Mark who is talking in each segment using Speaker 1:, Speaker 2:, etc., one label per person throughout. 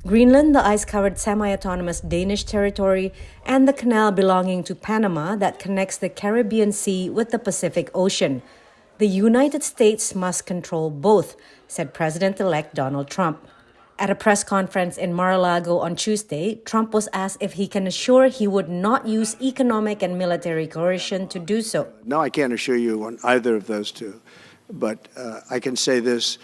Speaker 1: Greenland, the ice-covered semi-autonomous Danish territory, and the canal belonging to Panama that connects the Caribbean Sea with the Pacific Ocean. The United States must control both, said President-elect Donald Trump. At a press conference in Mar-a-Lago on Tuesday, Trump was asked if he can assure he would not use economic and military coercion to do so.
Speaker 2: No, I can't assure you on either of those two, but I can say this.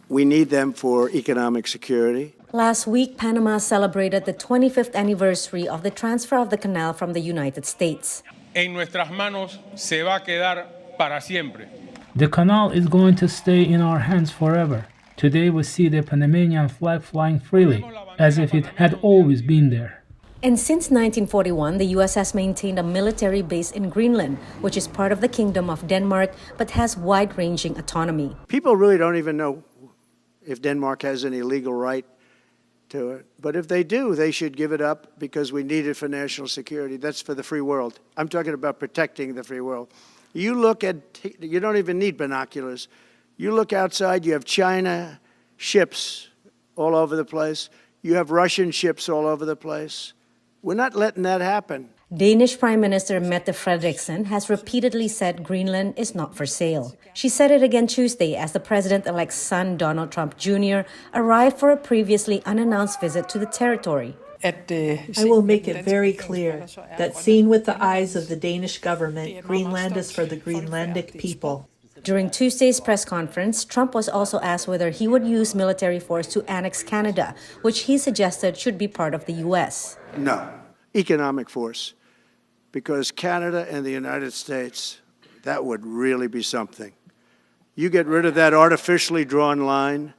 Speaker 2: We need them for economic security.
Speaker 1: Last week, Panama celebrated the 25th anniversary of the transfer of the canal from the United States.
Speaker 3: En nuestras manos se va a quedar para siempre.
Speaker 4: The canal is going to stay in our hands forever. Today we see the Panamanian flag flying freely, as if it had always been there.
Speaker 1: And since 1941, the U.S. has maintained a military base in Greenland, which is part of the Kingdom of Denmark, but has wide-ranging autonomy.
Speaker 2: People really don't even know if Denmark has any legal right to it. But if they do, they should give it up because we need it for national security. That's for the free world. I'm talking about protecting the free world. You don't even need binoculars. You look outside, you have China ships all over the place. You have Russian ships all over the place. We're not letting that happen.
Speaker 1: Danish Prime Minister Mette Frederiksen has repeatedly said Greenland is not for sale. She said it again Tuesday as the president-elect's son, Donald Trump Jr., arrived for a previously unannounced visit to the territory.
Speaker 5: I will make it very clear that seen with the eyes of the Danish government, Greenland is for the Greenlandic people.
Speaker 1: During Tuesday's press conference, Trump was also asked whether he would use military force to annex Canada, which he suggested should be part of the U.S.
Speaker 2: No, economic force, because Canada and the United States, that would really be something. You get rid of that artificially drawn line,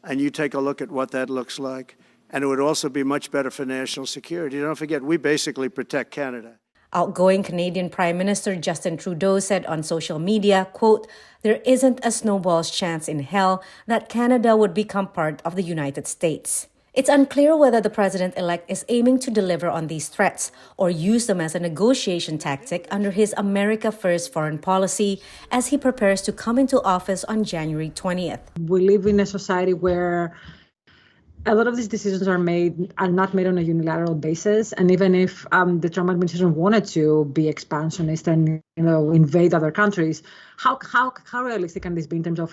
Speaker 2: and you take a look at what that looks like, and it would also be much better for national security. Don't forget, we basically protect Canada.
Speaker 1: Outgoing Canadian Prime Minister Justin Trudeau said on social media, quote, "There isn't a snowball's chance in hell that Canada would become part of the United States." It's unclear whether the president-elect is aiming to deliver on these threats or use them as a negotiation tactic under his America First foreign policy as he prepares to come into office on January 20th.
Speaker 6: We live in a society where a lot of these decisions are not made on a unilateral basis, and even if the Trump administration wanted to be expansionist and invade other countries, how realistic can this be in terms of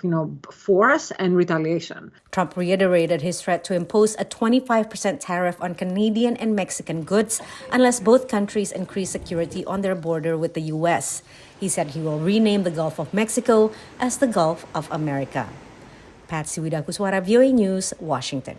Speaker 6: force and retaliation?
Speaker 1: Trump reiterated his threat to impose a 25% tariff on Canadian and Mexican goods unless both countries increase security on their border with the U.S. He said he will rename the Gulf of Mexico as the Gulf of America. Patsy, Widakuswara, VOA News, Washington.